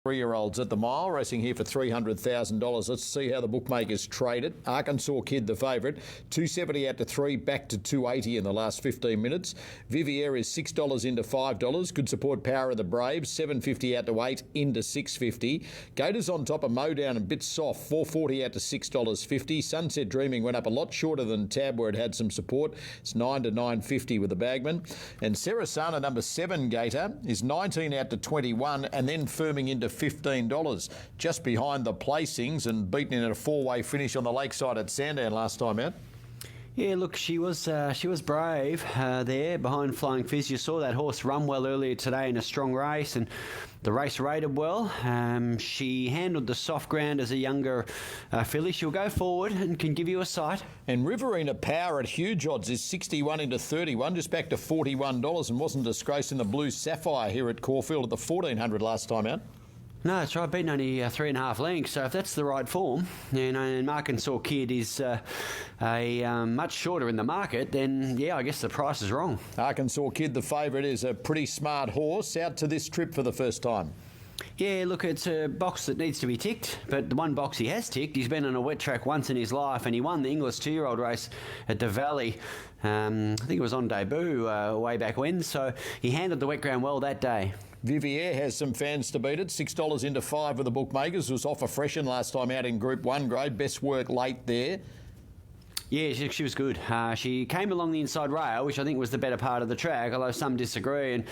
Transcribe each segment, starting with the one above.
Three-year-olds at the mile, racing here for $300,000. Let's see how the bookmakers trade it. Arkansas Kid, the favourite, $270 out to 3, back to $280 in the last 15 minutes. Vivier is $6 into $5. Good support, Power of the Braves, $750 out to 8 into $650. Gators on top of Modown and Bit Soft, $440 out to $6.50. Sunset Dreaming went up a lot shorter than Tab, where it had some support. It's $9 to $9.50 with the bagman. And SERASANA, number 7 Gator, is $19 out to $21, and then firming into $15, just behind the placings, and beaten in a 4-way finish on the lakeside at Sandown last time out. Yeah, look, she was brave there behind Flying Fizz. You saw that horse run well earlier today in a strong race, and the race rated well. She handled the soft ground as a younger filly. She'll go forward and can give you a sight. And Riverina Power at huge odds is 61 into 31, just back to $41, and wasn't disgraced in the Blue Sapphire here at Caulfield at the 1400 last time out. No, that's right. Beaten only 3.5 lengths. So if that's the right form, and Arkansas Kid is much shorter in the market, then yeah, I guess the price is wrong. Arkansas Kid, the favourite, is a pretty smart horse, out to this trip for the first time. Yeah, look, it's a box that needs to be ticked, but the one box he has ticked, he's been on a wet track once in his life, and he won the English 2-year-old race at the Valley. I think it was on debut way back when, so he handled the wet ground well that day. Vivier has some fans to beat it. $6 into 5 with the bookmakers. Was off a freshen last time out in Group 1 grade. Best work late there. Yeah, she was good. She came along the inside rail, which I think was the better part of the track, although some disagree, and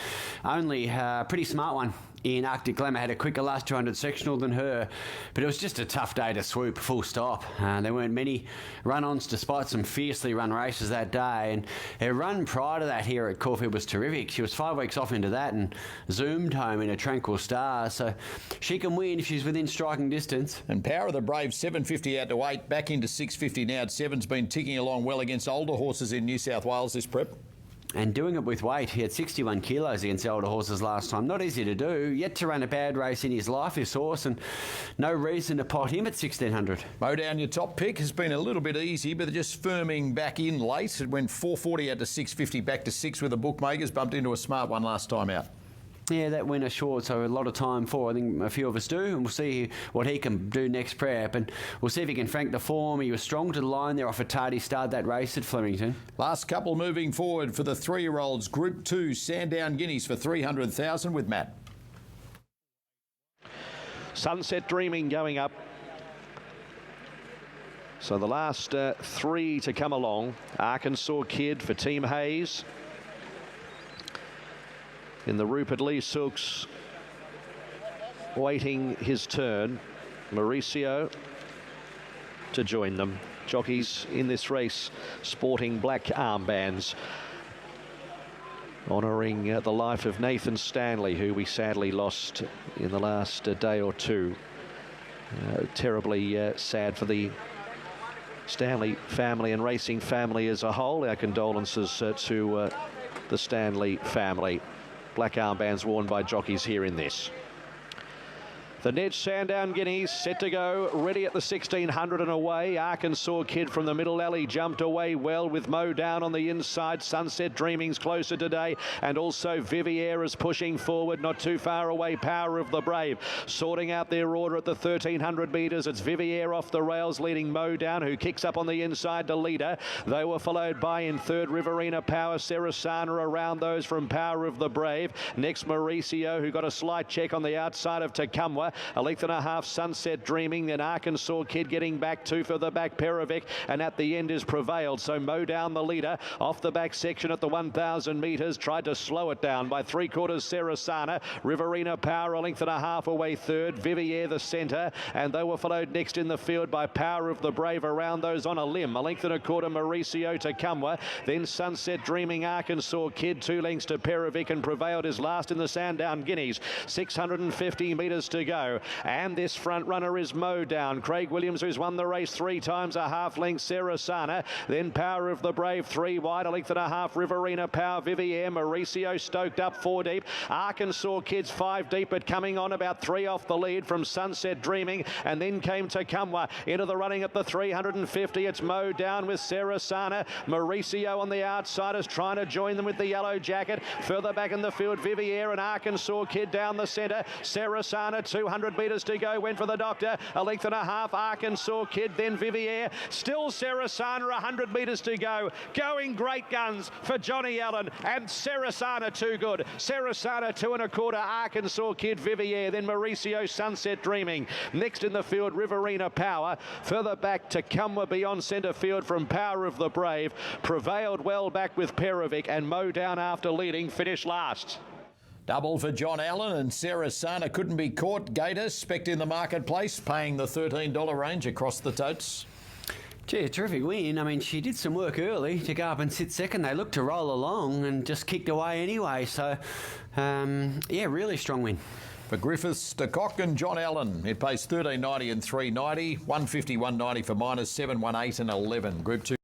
only a pretty smart one in Arctic Glamour had a quicker last 200 sectional than her, but it was just a tough day to swoop, full stop. There weren't many run-ons despite some fiercely run races that day, and her run prior to that here at Caulfield was terrific. She was 5 weeks off into that and zoomed home in a Tranquil Star, so she can win if she's within striking distance. And Power of the Brave, $750 out to 8, back into $650 now at 7's been ticking along well against older horses in New South Wales this prep. And doing it with weight. He had 61 kilos against the older horses last time. Not easy to do. Yet to run a bad race in his life, this horse, and no reason to pot him at 1600. Modown, your top pick, has been a little bit easy, but just firming back in late. It went $440 out to $650, back to 6 with the bookmakers. Bumped into a smart one last time out. Yeah, that went a short, so a lot of time for. I think a few of us do, and we'll see what he can do next prep, and we'll see if he can frank the form. He was strong to the line there off a tardy start that race at Flemington. Last couple moving forward for the 3-year-olds. Group 2, Sandown Guineas for $300,000 with Matt. Sunset Dreaming going up. So the last 3 to come along. Arkansas Kid for Team Hayes. In the Rupert Lee Silks, waiting his turn. Mauricio to join them. Jockeys in this race sporting black armbands, honouring the life of Nathan Stanley, who we sadly lost in the last day or two. Terribly sad for the Stanley family and racing family as a whole. Our condolences to the Stanley family. Black armbands worn by jockeys here in this. The Ned Sandown Guineas set to go, ready at the 1600 and away. Arkansas Kid from the middle alley jumped away well with Modown on the inside. Sunset Dreaming's closer today, and also Vivier is pushing forward, not too far away. Power of the Brave sorting out their order at the 1300 metres. It's Vivier off the rails leading Modown, who kicks up on the inside to leader. They were followed by in third Riverina Power, SERASANA around those from Power of the Brave. Next Mauricio, who got a slight check on the outside of Tecumwa. A length and a half Sunset Dreaming, then Arkansas Kid getting back 2 for the back Perovic, and at the end is Prevailed. So Modown the leader off the back section at the 1000 metres, tried to slow it down by 3/4 SERASANA. Riverina Power a length and a half away third, Vivier the centre, and they were followed next in the field by Power of the Brave around those on a limb. A length and a quarter Mauricio Tecumwa, then Sunset Dreaming, Arkansas Kid 2 lengths to Perovic, and Prevailed is last in the Sandown Guineas. 650 metres to go. And this front runner is Modown. Craig Williams, who's won the race 3 times, a half length SERASANA. Then Power of the Brave 3 wide, a length and a half Riverina Power, Vivier. Mauricio stoked up 4 deep. Arkansas Kids 5 deep, but coming on about 3 off the lead from Sunset Dreaming. And then came Tecumwa into the running at the 350. It's Modown with SERASANA. Mauricio on the outside is trying to join them with the yellow jacket. Further back in the field, Vivier and Arkansas Kid down the centre. SERASANA 200 100 metres to go. Went for the doctor. A length and a half. Arkansas Kid, then Vivier. Still SERASANA, 100 metres to go. Going great guns for Johnny Allen. And SERASANA too good. SERASANA 2 1/4. Arkansas Kid, Vivier. Then Mauricio Sunset Dreaming. Next in the field, Riverina Power. Further back to Kumwa beyond centre field from Power of the Brave. Prevailed well back with Perovic, and Mo Down after leading finished last. Double for John Allen, and SERASANA couldn't be caught. Gator, spec in the marketplace, paying the $13 range across the totes. Gee, a terrific win. I mean, she did some work early to go up and sit second. They looked to roll along and just kicked away anyway. So, yeah, really strong win. For Griffiths, De Kock and John Allen, it pays $13.90 and $3.90, $150, $190 for minors, 7, 1, 8 and 11. Group 2